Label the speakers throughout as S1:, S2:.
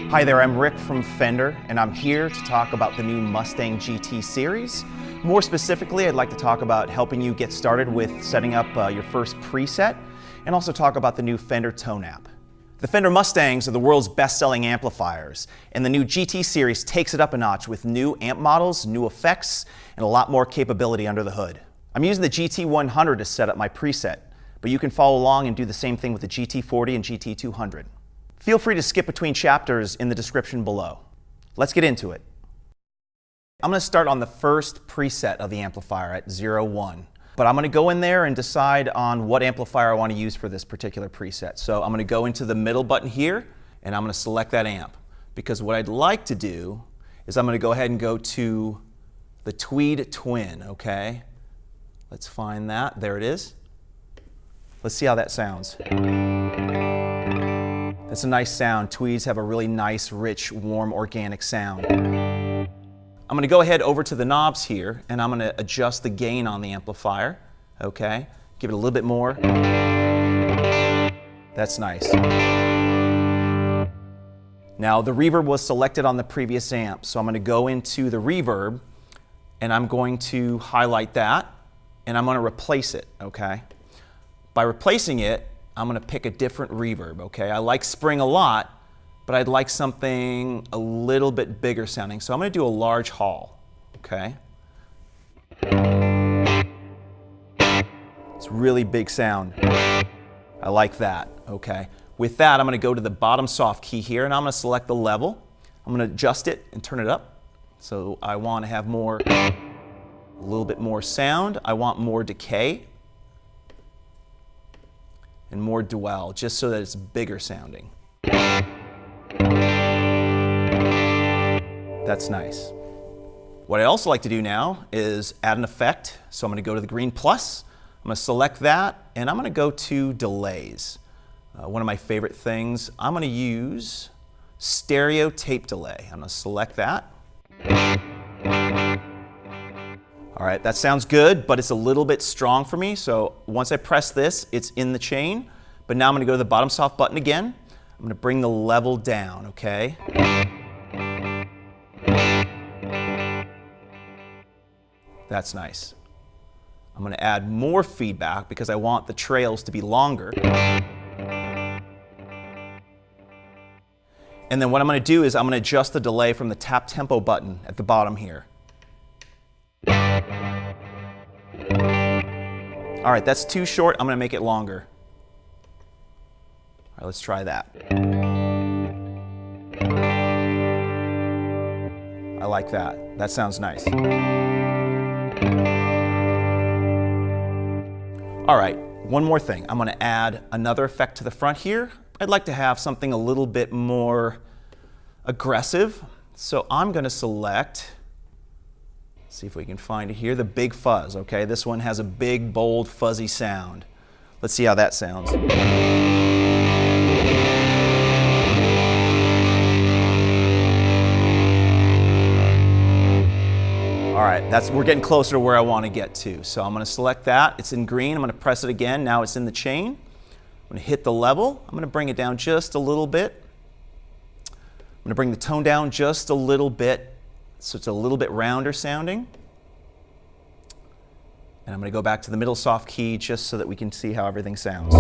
S1: Hi there, I'm Rick from Fender, and I'm here to talk about the new Mustang GT series. More specifically, I'd like to talk about helping you get started with setting up your first preset, and also talk about the new Fender Tone app. The Fender Mustangs are the world's best-selling amplifiers, and the new GT series takes it up a notch with new amp models, new effects, and a lot more capability under the hood. I'm using the GT100 to set up my preset, but you can follow along and do the same thing with the GT40 and GT200. Feel free to skip between chapters in the description below. Let's get into it. I'm going to start on the first preset of the amplifier at 01. But I'm going to go in there and decide on what amplifier I want to use for this particular preset. So I'm going to go into the middle button here, and I'm going to select that amp. Because what I'd like to do is I'm going to go ahead and go to the Tweed Twin, okay? Let's find that. There it is. Let's see how that sounds. That's a nice sound. Tweeds have a really nice, rich, warm, organic sound. I'm going to go ahead over to the knobs here, and I'm going to adjust the gain on the amplifier. Okay, give it a little bit more. That's nice. Now the reverb was selected on the previous amp, so I'm going to go into the reverb, and I'm going to highlight that, and I'm going to replace it. Okay, by replacing it, I'm going to pick a different reverb. Okay, I like spring a lot, but I'd like something a little bit bigger sounding. So I'm going to do a large hall, okay? It's really big sound. I like that, okay? With that, I'm going to go to the bottom soft key here, and I'm going to select the level. I'm going to adjust it and turn it up. So I want to have more, a little bit more sound. I want more decay and more dwell, just so that it's bigger sounding. That's nice. What I also like to do now is add an effect. So I'm going to go to the green plus. I'm going to select that, and I'm going to go to delays. One of my favorite things. I'm going to use stereo tape delay. I'm going to select that. All right, that sounds good, but it's a little bit strong for me. So once I press this, it's in the chain. But now I'm going to go to the bottom soft button again. I'm going to bring the level down, okay? That's nice. I'm going to add more feedback because I want the trails to be longer. And then what I'm going to do is I'm going to adjust the delay from the tap tempo button at the bottom here. All right, that's too short. I'm going to make it longer. All right, let's try that. I like that. That sounds nice. All right, one more thing. I'm going to add another effect to the front here. I'd like to have something a little bit more aggressive. So I'm going to select, see if we can find it here, the big fuzz, okay? This one has a big, bold, fuzzy sound. Let's see how that sounds. All right, we're getting closer to where I want to get to. So I'm going to select that. It's in green. I'm going to press it again. Now it's in the chain. I'm going to hit the level. I'm going to bring it down just a little bit. I'm going to bring the tone down just a little bit so it's a little bit rounder sounding. And I'm going to go back to the middle soft key just so that we can see how everything sounds.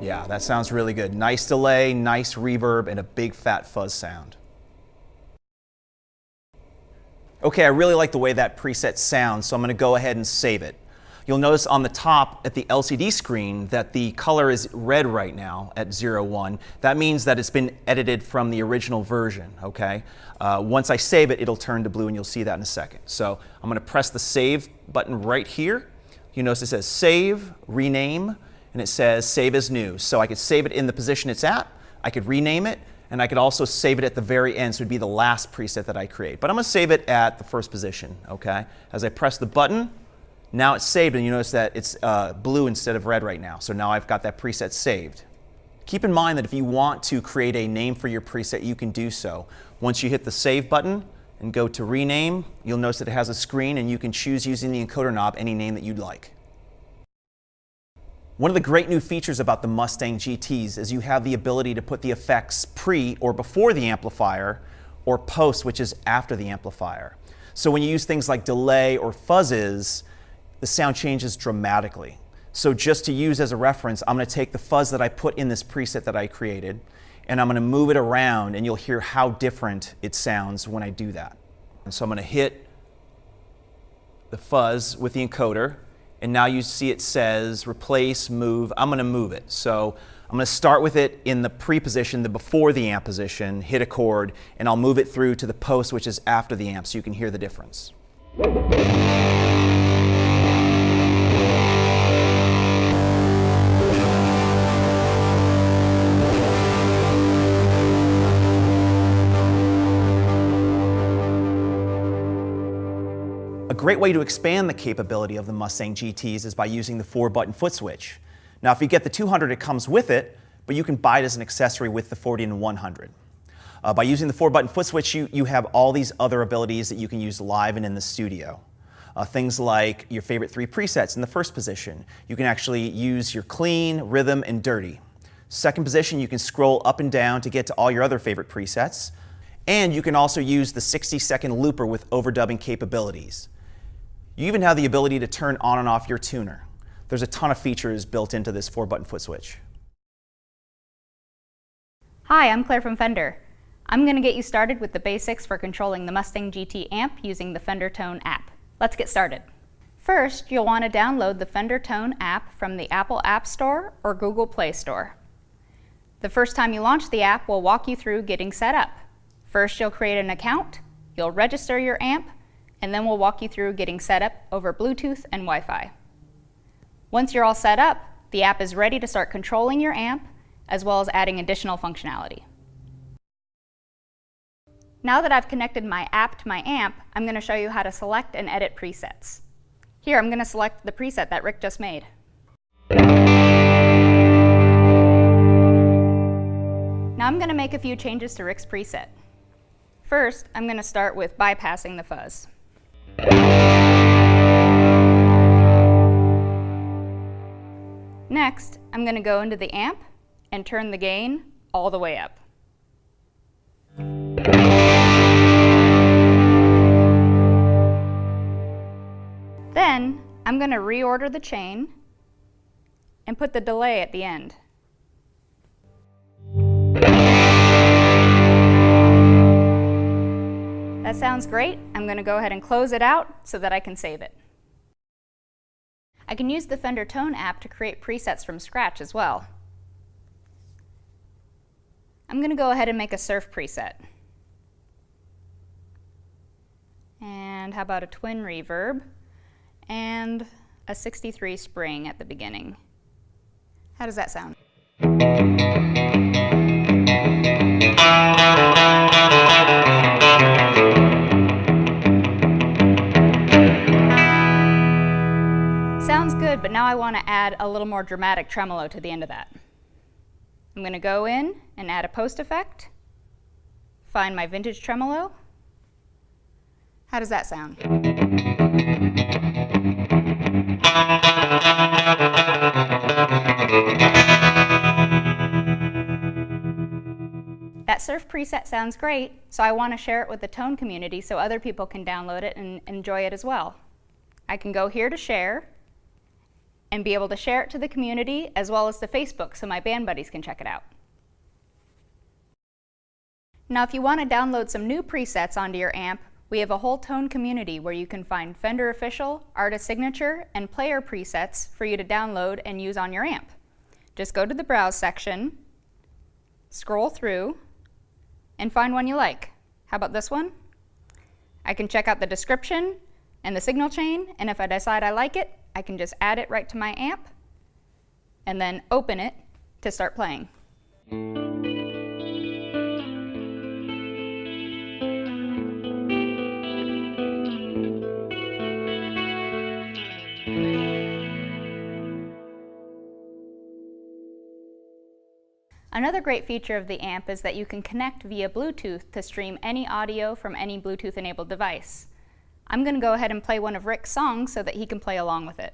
S1: Yeah, that sounds really good. Nice delay, nice reverb, and a big fat fuzz sound. Okay, I really like the way that preset sounds, so I'm going to go ahead and save it. You'll notice on the top at the LCD screen that the color is red right now at 01. That means that it's been edited from the original version, okay? Once I save it, it'll turn to blue, and you'll see that in a second. So I'm going to press the save button right here. You notice it says save, rename, and it says save as new. So I could save it in the position it's at, I could rename it, and I could also save it at the very end, so it would be the last preset that I create. But I'm going to save it at the first position, okay? As I press the button, Now it's saved, and you notice that it's blue instead of red right now. So now I've got that preset saved. Keep in mind that if you want to create a name for your preset, you can do so. Once you hit the Save button and go to Rename, you'll notice that it has a screen and you can choose using the encoder knob any name that you'd like. One of the great new features about the Mustang GTs is you have the ability to put the effects pre or before the amplifier, or post, which is after the amplifier. So when you use things like delay or fuzzes, the sound changes dramatically. So just to use as a reference, I'm going to take the fuzz that I put in this preset that I created, and I'm going to move it around, and you'll hear how different it sounds when I do that. And so I'm going to hit the fuzz with the encoder, and now you see it says replace, move. I'm going to move it. So I'm going to start with it in the pre position, the before the amp position, hit a chord, and I'll move it through to the post, which is after the amp, so you can hear the difference. A great way to expand the capability of the Mustang GTs is by using the 4-button foot switch. Now, if you get the 200, it comes with it, but you can buy it as an accessory with the 40 and 100. By using the 4-button foot switch, you have all these other abilities that you can use live and in the studio. Things like your favorite 3 presets in the first position. You can actually use your clean, rhythm, and dirty. Second position, you can scroll up and down to get to all your other favorite presets. And you can also use the 60-second looper with overdubbing capabilities. You even have the ability to turn on and off your tuner. There's a ton of features built into this 4-button foot switch.
S2: Hi, I'm Claire from Fender. I'm going to get you started with the basics for controlling the Mustang GT amp using the Fender Tone app. Let's get started. First, you'll want to download the Fender Tone app from the Apple App Store or Google Play Store. The first time you launch the app, we'll walk you through getting set up. First, you'll create an account, you'll register your amp, and then we'll walk you through getting set up over Bluetooth and Wi-Fi. Once you're all set up, the app is ready to start controlling your amp, as well as adding additional functionality. Now that I've connected my app to my amp, I'm going to show you how to select and edit presets. Here, I'm going to select the preset that Rick just made. Now I'm going to make a few changes to Rick's preset. First, I'm going to start with bypassing the fuzz. Next, I'm going to go into the amp and turn the gain all the way up. Then, I'm going to reorder the chain and put the delay at the end. That sounds great. I'm going to go ahead and close it out so that I can save it. I can use the Fender Tone app to create presets from scratch as well. I'm going to go ahead and make a surf preset. And how about a twin reverb and a 63 spring at the beginning. How does that sound? Sounds good, but now I want to add a little more dramatic tremolo to the end of that. I'm going to go in and add a post effect, find my vintage tremolo. How does that sound? That surf preset sounds great, so I want to share it with the Tone community so other people can download it and enjoy it as well. I can go here to share and be able to share it to the community as well as to Facebook so my band buddies can check it out. Now if you want to download some new presets onto your amp, we have a whole Tone community where you can find Fender Official, Artist Signature, and Player presets for you to download and use on your amp. Just go to the Browse section, scroll through, and find one you like. How about this one? I can check out the description and the signal chain, and if I decide I like it, I can just add it right to my amp and then open it to start playing. Another great feature of the amp is that you can connect via Bluetooth to stream any audio from any Bluetooth-enabled device. I'm going to go ahead and play one of Rick's songs so that he can play along with it.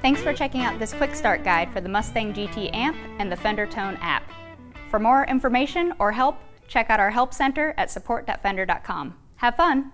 S2: Thanks for checking out this quick start guide for the Mustang GT amp and the Fender Tone app. For more information or help, check out our help center at support.fender.com. Have fun!